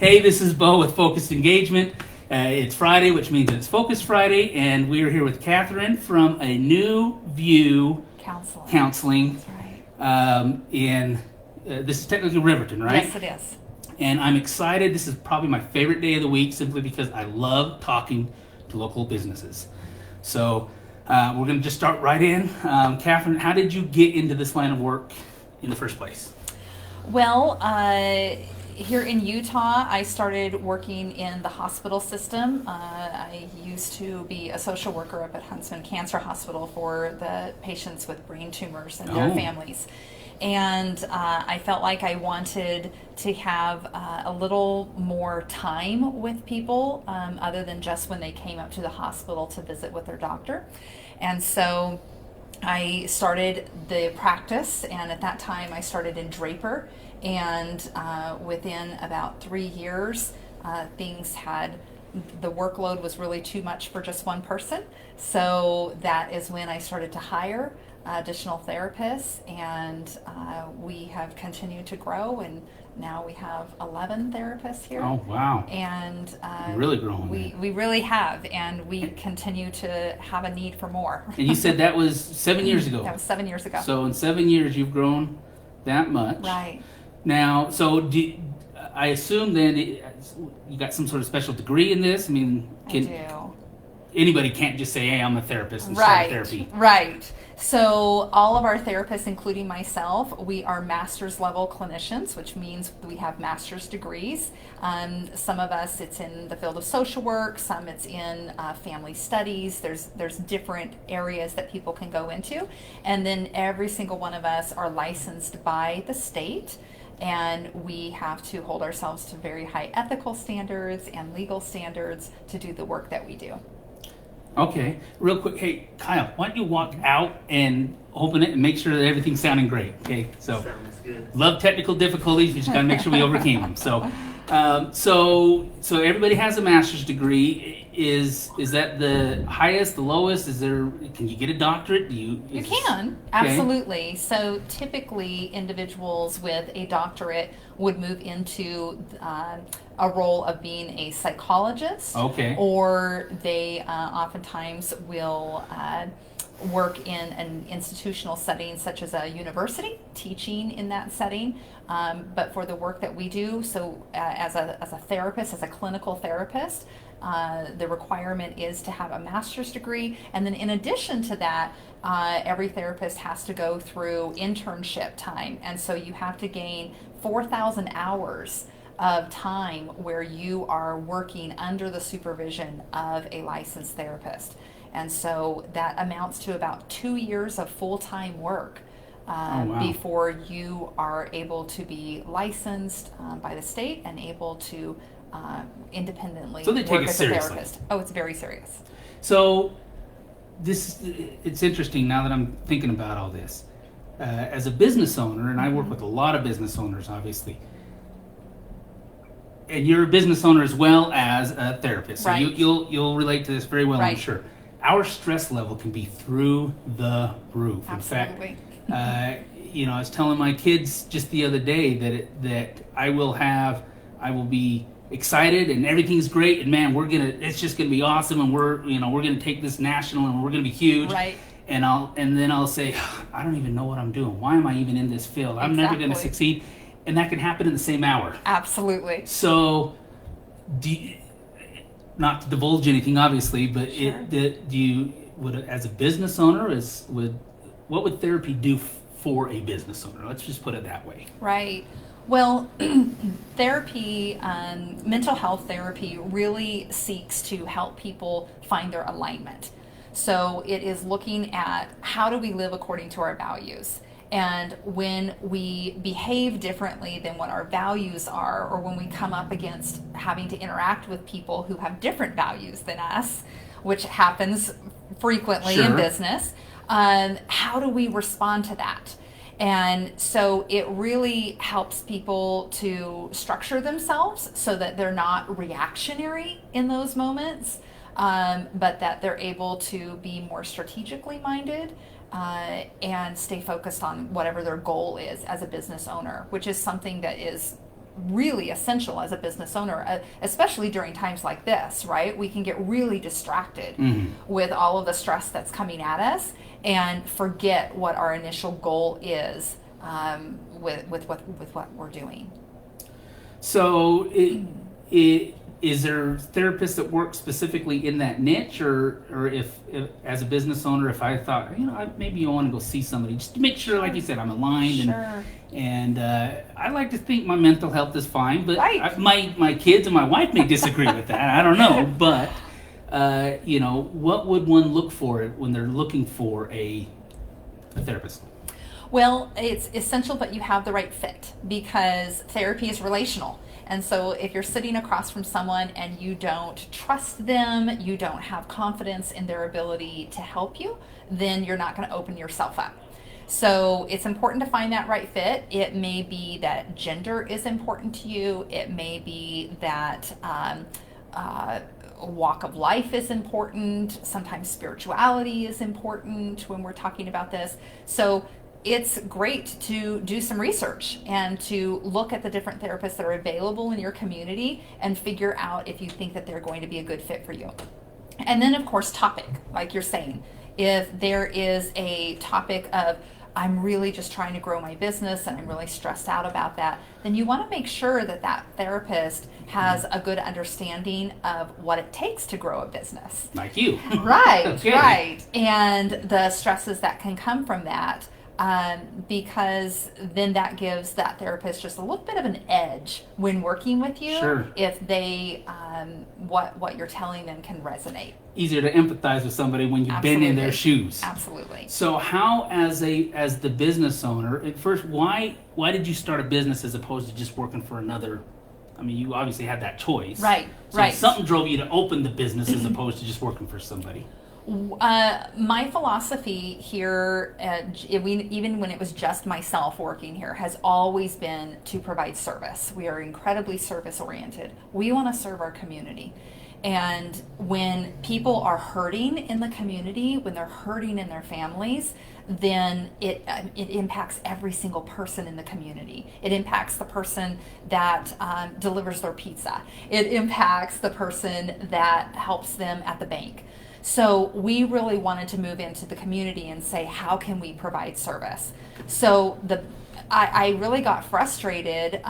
Hey, this is Bo with Focused Engagement. It's Friday, which means it's Focus Friday, and we are here with Katherine from A New View Counseling. That's right. This is technically Riverton, right? Yes, it is. And I'm excited. This is probably my favorite day of the week simply because I love talking to local businesses. So we're going to just start right in. Katherine, how did you get into this line of work in the first place? Well, here in Utah, I started working in the hospital system. I used to be a social worker up at Huntsman Cancer Hospital for the patients with brain tumors and their families. And I felt like I wanted to have a little more time with people other than just when they came up to the hospital to visit with their doctor. And so I started the practice, and at that time I started in Draper, and within about 3 years the workload was really too much for just one person. So that is when I started to hire additional therapists, and we have continued to grow, and now we have 11 therapists here. Oh, wow. And really growing. We really have, and we continue to have a need for more. And you said that was 7 years ago. That was 7 years ago. So in 7 years, you've grown that much. Right. Now, I assume then you got some sort of special degree in this? I mean, I do. Anybody can't just say, hey, I'm a therapist and start therapy. Right. So all of our therapists, including myself, we are master's level clinicians, which means we have master's degrees. Some of us, it's in the field of social work. Some it's in family studies. There's different areas that people can go into. And then every single one of us are licensed by the state. And we have to hold ourselves to very high ethical standards and legal standards to do the work that we do. Okay, real quick. Hey, Kyle, why don't you walk out and open it and make sure that everything's sounding great? Okay, so Sounds good. love technical difficulties. We just got to make sure we overcame them. So everybody has a master's degree. Is that the highest, the lowest? Can you get a doctorate? You can, absolutely. So typically individuals with a doctorate would move into a role of being a psychologist. Okay. Or they oftentimes will work in an institutional setting such as a university, teaching in that setting. But for the work that we do, so as a therapist, as a clinical therapist, the requirement is to have a master's degree. And then in addition to that, every therapist has to go through internship time. And so you have to gain 4,000 hours of time where you are working under the supervision of a licensed therapist. And so that amounts to about 2 years of full-time work before you are able to be licensed by the state and able to independently work as a therapist. Oh, it's very serious. So it's interesting now that I'm thinking about all this. As a business owner, and I work with a lot of business owners, obviously, and you're a business owner as well as a therapist, so right. you'll relate to this very well, right. I'm sure. Our stress level can be through the roof. Absolutely. In fact, I was telling my kids just the other day that I will be excited and everything's great, and man, it's just gonna be awesome, and we're gonna take this national and we're gonna be huge. Right. And then I'll say, I don't even know what I'm doing. Why am I even in this field? I'm never gonna succeed. And that can happen in the same hour. Absolutely. So, not to divulge anything, obviously, but sure. As a business owner, what would therapy do for a business owner? Let's just put it that way. Right. Well, therapy, mental health therapy really seeks to help people find their alignment. So it is looking at how do we live according to our values. And when we behave differently than what our values are, or when we come up against having to interact with people who have different values than us, which happens frequently in business, how do we respond to that? And so it really helps people to structure themselves so that they're not reactionary in those moments, but that they're able to be more strategically minded and stay focused on whatever their goal is as a business owner, which is something that is really essential as a business owner, especially during times like this, right? We can get really distracted with all of the stress that's coming at us and forget what our initial goal is with what we're doing. So, is there therapists that work specifically in that niche, or if as a business owner, if I thought, maybe you want to go see somebody, just to make sure, like you said, I'm aligned, Sure. and I like to think my mental health is fine, but Right. my kids and my wife may disagree with that. I don't know, but what would one look for when they're looking for a therapist? Well, it's essential that you have the right fit, because therapy is relational. And so if you're sitting across from someone and you don't trust them, you don't have confidence in their ability to help you, then you're not going to open yourself up. So it's important to find that right fit. It may be that gender is important to you. It may be that walk of life is important. Sometimes spirituality is important when we're talking about this. So it's great to do some research and to look at the different therapists that are available in your community and figure out if you think that they're going to be a good fit for you. And then, of course, topic, like you're saying. If there is a topic of, I'm really just trying to grow my business and I'm really stressed out about that, then you want to make sure that that therapist has a good understanding of what it takes to grow a business. Like you. Right, Okay. right. And the stresses that can come from that. Because then that gives that therapist just a little bit of an edge when working with you. Sure. If they what you're telling them can resonate. Easier to empathize with somebody when you've been in their shoes. Absolutely. So how, as the business owner, at first, why did you start a business as opposed to just working for another? I mean, you obviously had that choice. Right, So right. something drove you to open the business as opposed to just working for somebody. My philosophy here, even when it was just myself working here, has always been to provide service. We are incredibly service oriented. We want to serve our community. And when people are hurting in the community, when they're hurting in their families, then it impacts every single person in the community. It impacts the person that delivers their pizza. It impacts the person that helps them at the bank. So we really wanted to move into the community and say, how can we provide service? So I really got frustrated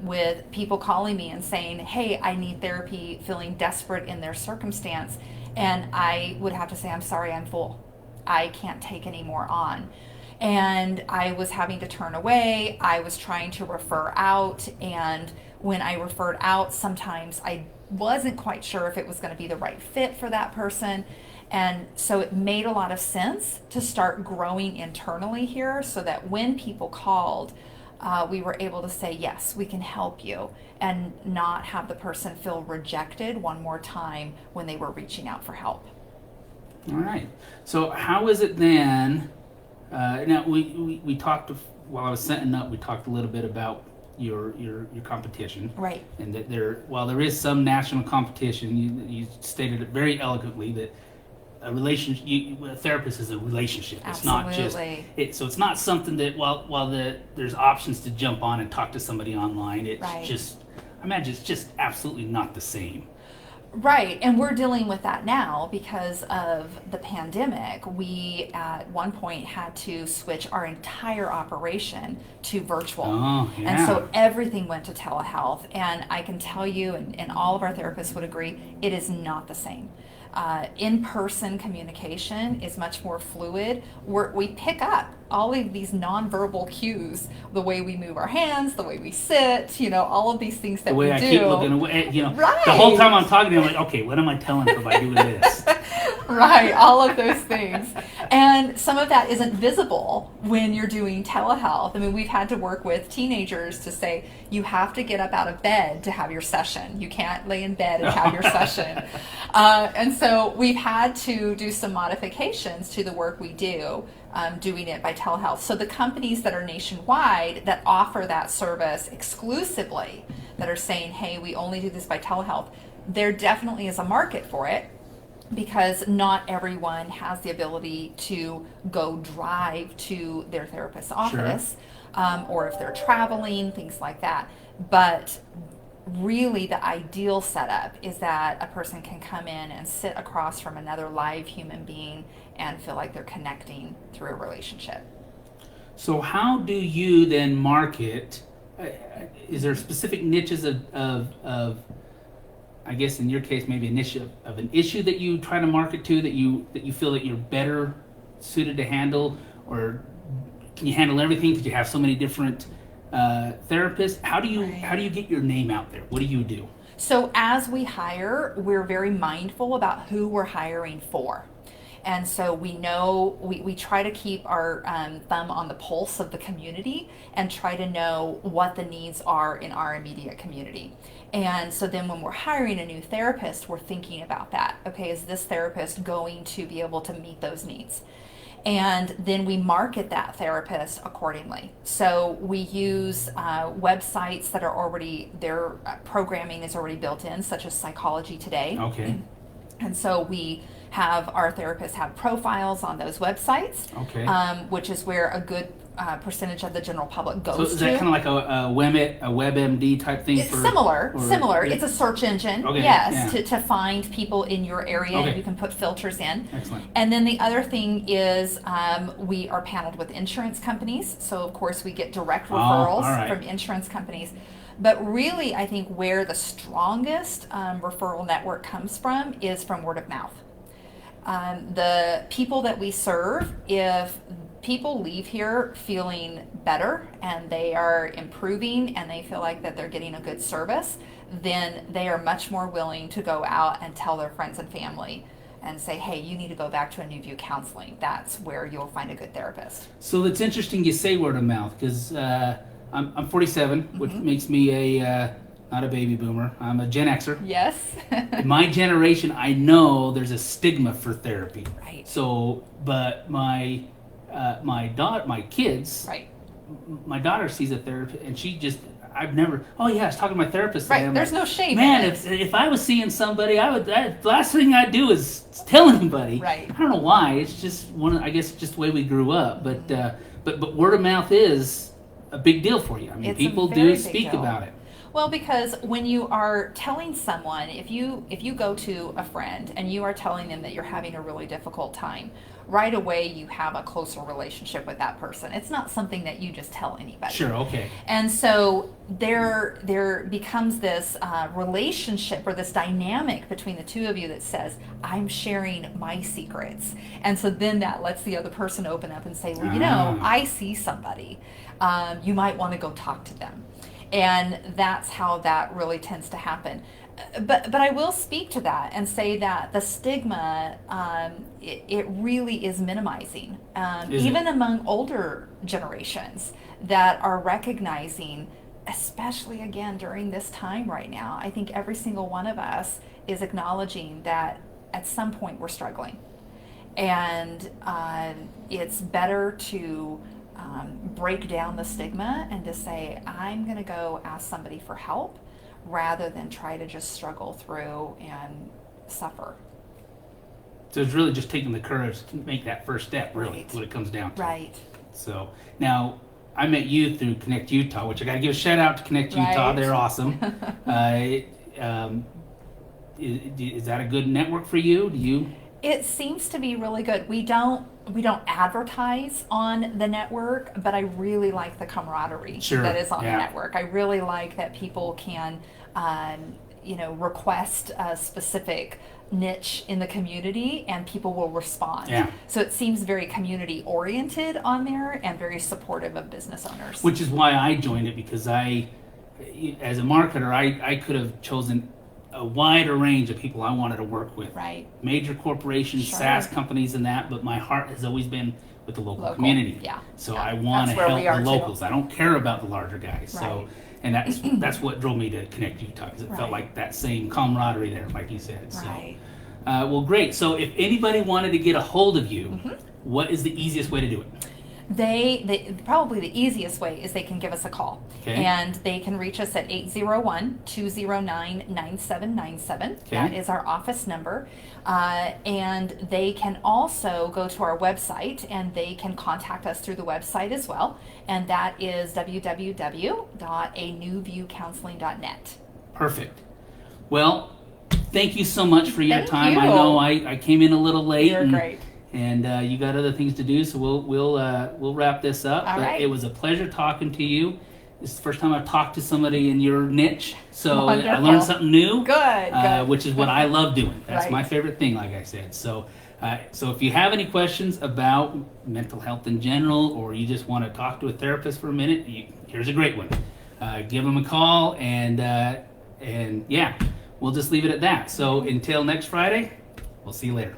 with people calling me and saying, hey, I need therapy, feeling desperate in their circumstance. And I would have to say, I'm sorry, I'm full. I can't take any more on. And I was having to turn away. I was trying to refer out. And when I referred out, sometimes I wasn't quite sure if it was going to be the right fit for that person. And so it made a lot of sense to start growing internally here so that when people called, we were able to say, yes, we can help you, and not have the person feel rejected one more time when they were reaching out for help. All right. So how is it then? Now we talked while I was setting up. We talked a little bit about your competition, Right. And that while there is some national competition, you stated it very eloquently that a relationship, a therapist is a relationship. Absolutely. It's not just so it's not something that while there's options to jump on and talk to somebody online. It's Right. just, I imagine it's just absolutely not the same. Right, and we're dealing with that now because of the pandemic. We at one point had to switch our entire operation to virtual. Oh, yeah. And so everything went to telehealth. And I can tell you, and all of our therapists would agree, it is not the same. In-person communication is much more fluid. We pick up all of these nonverbal cues, the way we move our hands, the way we sit, all of these things that The way we I do. keep looking away, Right. The whole time I'm talking to you, I'm like, okay, what am I telling her by doing this? Right, all of those things. And some of that isn't visible when you're doing telehealth. I mean, we've had to work with teenagers to say, you have to get up out of bed to have your session. You can't lay in bed and have your session. And so we've had to do some modifications to the work we do, doing it by telehealth. So the companies that are nationwide that offer that service exclusively, that are saying, hey, we only do this by telehealth, there definitely is a market for it, because not everyone has the ability to go drive to their therapist's office. or if they're traveling, things like that. But really the ideal setup is that a person can come in and sit across from another live human being and feel like they're connecting through a relationship. So how do you then market? Is there specific niches of I guess in your case maybe a niche of an issue that you try to market to, that you feel that you're better suited to handle, or can you handle everything because you have so many different therapists? How do you get your name out there? What do you do? So as we hire, we're very mindful about who we're hiring for. And so we know, we try to keep our thumb on the pulse of the community and try to know what the needs are in our immediate community. And so then when we're hiring a new therapist, we're thinking about that. Okay, is this therapist going to be able to meet those needs? And then we market that therapist accordingly. So we use websites that are already, their programming is already built in, such as Psychology Today. Okay. And so we have our therapists have profiles on those websites, Okay. Which is where a good percentage of the general public goes to. So is that kind of like a WebMD type thing? It's similar. Or, It's a search engine, okay, yes, yeah. to find people in your area. Okay. You can put filters in. Excellent. And then the other thing is we are paneled with insurance companies. So, of course, we get direct referrals right. from insurance companies. But really, I think where the strongest referral network comes from is from word of mouth. The people that we serve, if people leave here feeling better and they are improving and they feel like that they're getting a good service, then they are much more willing to go out and tell their friends and family and say, hey, you need to go back to a New View counseling. That's where you'll find a good therapist. So it's interesting you say word of mouth, because I'm 47, which makes me a not a baby boomer. I'm a Gen Xer. Yes. In my generation, I know there's a stigma for therapy. Right. So, but my kids, Right. my daughter sees a therapist, and she just, I've never, oh yeah, I was talking to my therapist today. Right. I'm There's like, no shame man, in it. if I was seeing somebody, the last thing I'd do is tell anybody. Right. I don't know why. It's just I guess it's just the way we grew up. But word of mouth is a big deal for you. I mean, It's a people very do big speak deal. about it. Well, because when you are telling someone, if you go to a friend and you are telling them that you're having a really difficult time, right away you have a closer relationship with that person. It's not something that you just tell anybody. Sure, okay. And so there becomes this relationship or this dynamic between the two of you that says, I'm sharing my secrets. And so then that lets the other person open up and say, well, you know, I see somebody. You might want to go talk to them. And that's how that really tends to happen. But I will speak to that and say that the stigma, it really is minimizing, even among older generations that are recognizing, especially again during this time right now, I think every single one of us is acknowledging that at some point we're struggling. And it's better to break down the stigma and to say, I'm going to go ask somebody for help rather than try to just struggle through and suffer. So it's really just taking the courage to make that first step, really, Right. what it comes down to. Right. So now I met you through Connect Utah, which I got to give a shout out to Connect Utah. Right. They're awesome. Is that a good network for you? Do you? It seems to be really good. We don't advertise on the network, but I really like the camaraderie that is on the network. I really like that people can, request a specific niche in the community and people will respond. Yeah. So it seems very community oriented on there and very supportive of business owners. Which is why I joined it, because as a marketer, I could have chosen a wider range of people I wanted to work with. Right. Major corporations, Sure. SaaS companies and that, but my heart has always been with the local community. Yeah. So Yeah. I want to That's where we help are the too. locals. I don't care about the larger guys. Right. So, and that's what drove me to Connect Utah, because it felt Right. like that same camaraderie there, like you said. Right. So, well, great. So if anybody wanted to get a hold of you, what is the easiest way to do it? They probably the easiest way is they can give us a call. Okay. And they can reach us at 801-209-9797. Okay. That is our office number. And they can also go to our website and they can contact us through the website as well. And that is www.anewviewcounseling.net. Perfect. Well, thank you so much for your Thank time. you. I know I came in a little late. You're great. And you got other things to do, so we'll wrap this up. All But right. it was a pleasure talking to you. This is the first time I've talked to somebody in your niche, so I Wonderful. learned something new. Good. Which is what I love doing. That's Right. my favorite thing, like I said. So if you have any questions about mental health in general, or you just want to talk to a therapist for a minute, here's a great one. Give them a call, and yeah, we'll just leave it at that. So until next Friday, we'll see you later.